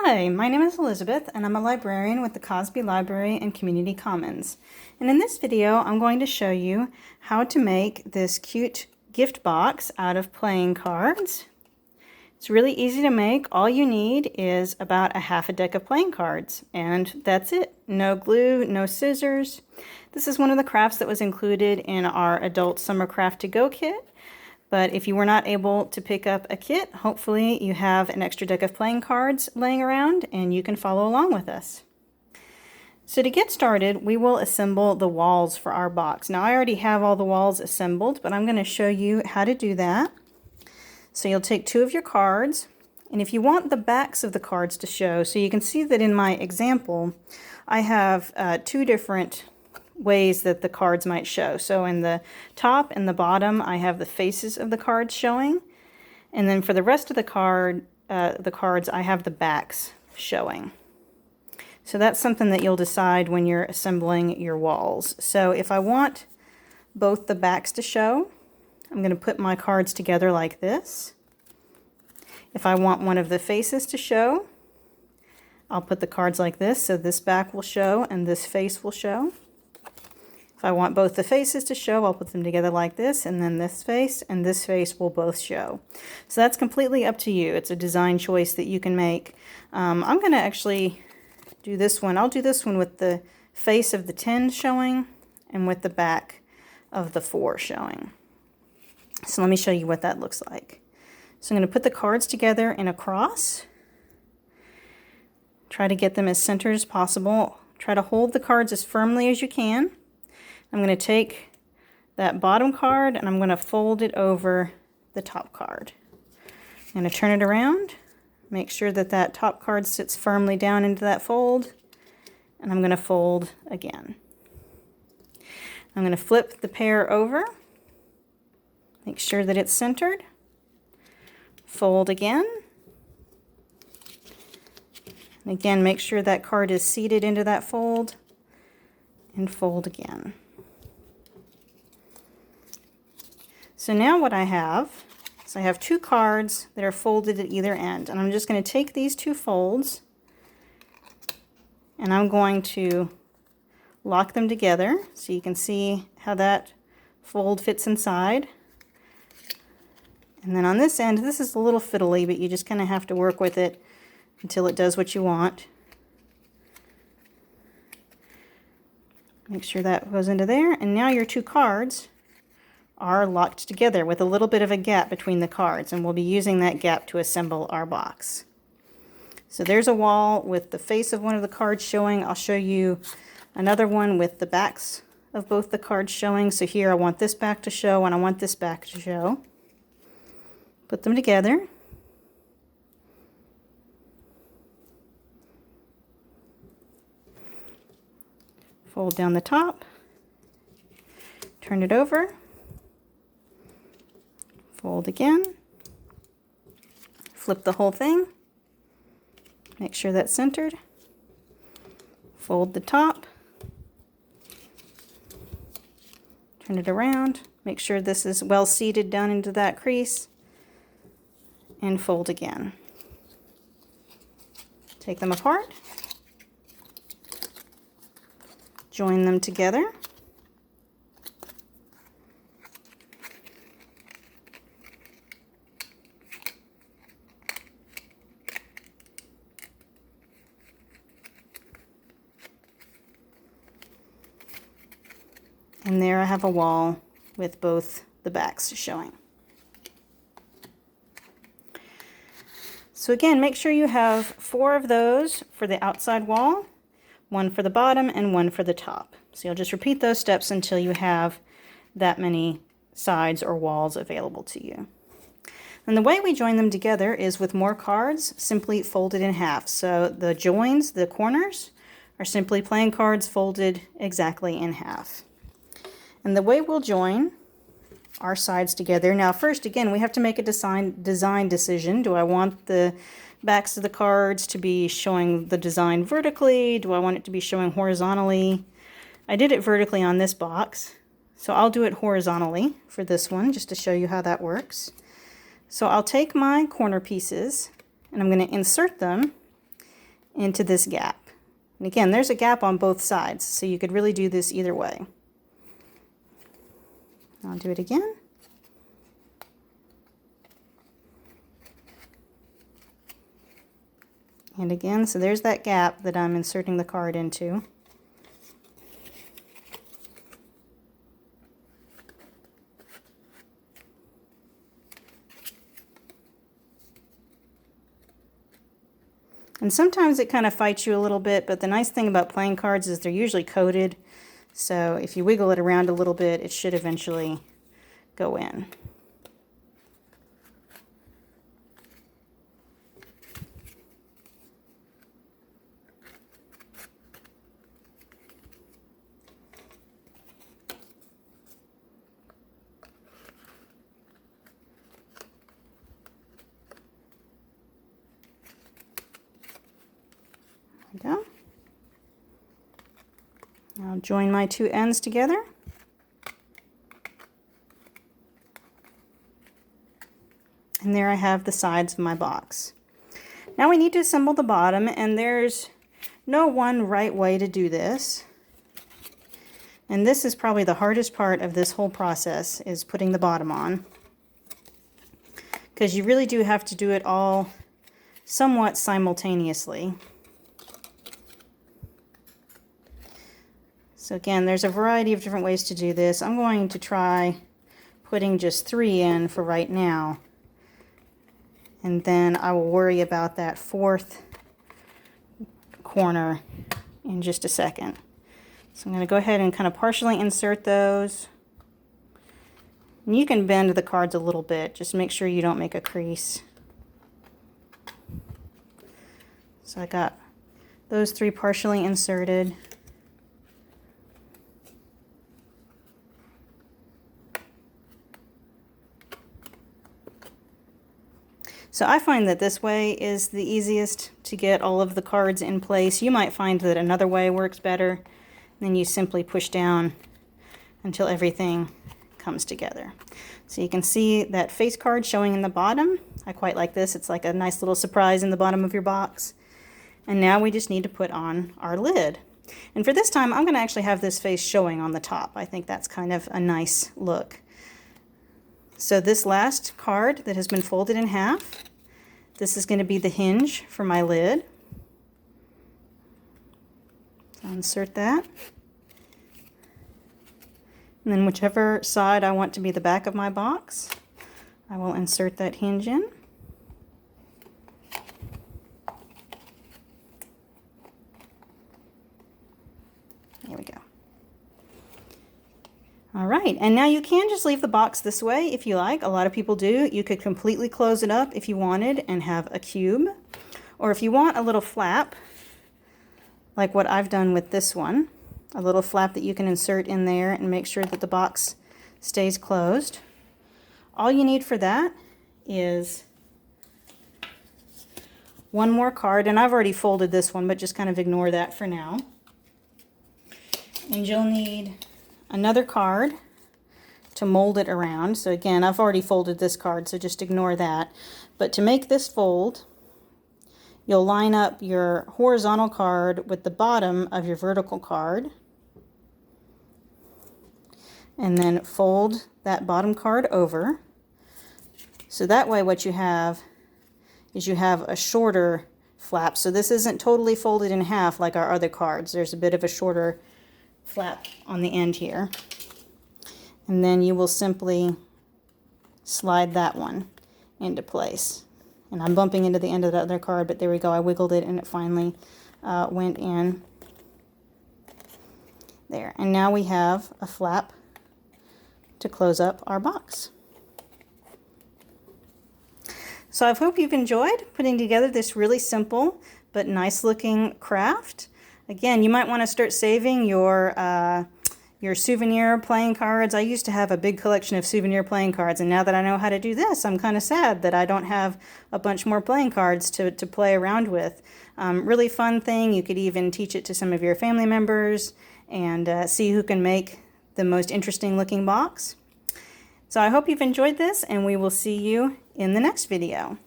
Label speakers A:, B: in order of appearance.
A: Hi, my name is Elizabeth and I'm a librarian with the Cozby Library and Community Commons. And in this video I'm going to show you how to make this cute gift box out of playing cards. It's really easy to make. All you need is about a half a deck of playing cards and that's it. No glue, no scissors. This is one of the crafts that was included in our adult summer craft to go kit. But if you were not able to pick up a kit, hopefully you have an extra deck of playing cards laying around and you can follow along with us. So to get started, we will assemble the walls for our box. Now I already have all the walls assembled, but I'm going to show you how to do that. So you'll take two of your cards, and if you want the backs of the cards to show, so you can see that in my example, I have two different ways that the cards might show. So in the top and the bottom I have the faces of the cards showing, and then for the rest of the cards I have the backs showing. So that's something that you'll decide when you're assembling your walls. So if I want both the backs to show, I'm going to put my cards together like this. If I want one of the faces to show, I'll put the cards like this, so this back will show and this face will show. If I want both the faces to show, I'll put them together like this, and then this face and this face will both show. So that's completely up to you. It's a design choice that you can make. I'm going to actually do this one. I'll do this one with the face of the 10 showing and with the back of the 4 showing. So let me show you what that looks like. So I'm going to put the cards together in a cross. Try to get them as centered as possible. Try to hold the cards as firmly as you can. I'm going to take that bottom card and I'm going to fold it over the top card. I'm going to turn it around, make sure that that top card sits firmly down into that fold, and I'm going to fold again. I'm going to flip the pair over, make sure that it's centered, fold again, and again make sure that card is seated into that fold, and fold again. So now what I have is I have two cards that are folded at either end, and I'm just going to take these two folds and I'm going to lock them together so you can see how that fold fits inside. And then on this end, this is a little fiddly, but you just kind of have to work with it until it does what you want. Make sure that goes into there, and now your two cards are locked together with a little bit of a gap between the cards, and we'll be using that gap to assemble our box. So there's a wall with the face of one of the cards showing. I'll show you another one with the backs of both the cards showing. So here I want this back to show and I want this back to show. Put them together. Fold down the top, turn it over, fold again, flip the whole thing, make sure that's centered, fold the top, turn it around, make sure this is well seated down into that crease, and fold again. Take them apart, join them together, and there I have a wall with both the backs showing. So again, make sure you have 4 of those for the outside wall, 1 for the bottom and 1 for the top. So you'll just repeat those steps until you have that many sides or walls available to you. And the way we join them together is with more cards simply folded in half. So the joins, the corners, are simply playing cards folded exactly in half. And the way we'll join our sides together, now first again we have to make a design decision. Do I want the backs of the cards to be showing the design vertically? Do I want it to be showing horizontally? I did it vertically on this box, so I'll do it horizontally for this one just to show you how that works. So I'll take my corner pieces and I'm going to insert them into this gap. And again, there's a gap on both sides, so you could really do this either way. I'll do it again. And again, so there's that gap that I'm inserting the card into. And sometimes it kind of fights you a little bit, but the nice thing about playing cards is they're usually coated. So if you wiggle it around a little bit, it should eventually go in. There we go. I'll join my two ends together. And there I have the sides of my box. Now we need to assemble the bottom, and there's no one right way to do this. And this is probably the hardest part of this whole process, is putting the bottom on. Because you really do have to do it all somewhat simultaneously. So again, there's a variety of different ways to do this. I'm going to try putting just 3 in for right now. And then I will worry about that 4th corner in just a second. So I'm going to go ahead and kind of partially insert those. And you can bend the cards a little bit. Just make sure you don't make a crease. So I got those 3 partially inserted. So I find that this way is the easiest to get all of the cards in place. You might find that another way works better. Then you simply push down until everything comes together. So you can see that face card showing in the bottom. I quite like this. It's like a nice little surprise in the bottom of your box. And now we just need to put on our lid. And for this time, I'm going to actually have this face showing on the top. I think that's kind of a nice look. So this last card that has been folded in half, this is going to be the hinge for my lid. I'll insert that. And then whichever side I want to be the back of my box, I will insert that hinge in. There we go. All right, and now you can just leave the box this way if you like. A lot of people do. You could completely close it up if you wanted and have a cube. Or if you want a little flap, like what I've done with this one, a little flap that you can insert in there and make sure that the box stays closed. All you need for that is one more card, and I've already folded this one, but just kind of ignore that for now. And you'll need another card to mold it around. So again, I've already folded this card, so just ignore that. But to make this fold, you'll line up your horizontal card with the bottom of your vertical card. And then fold that bottom card over. So that way what you have is you have a shorter flap. So this isn't totally folded in half like our other cards. There's a bit of a shorter flap on the end here. And then you will simply slide that one into place. And I'm bumping into the end of the other card, but there we go. I wiggled it and it finally went in there. And now we have a flap to close up our box. So I hope you've enjoyed putting together this really simple but nice looking craft. Again, you might want to start saving your souvenir playing cards. I used to have a big collection of souvenir playing cards, and now that I know how to do this, I'm kind of sad that I don't have a bunch more playing cards to play around with. Really fun thing. You could even teach it to some of your family members and see who can make the most interesting looking box. So I hope you've enjoyed this, and we will see you in the next video.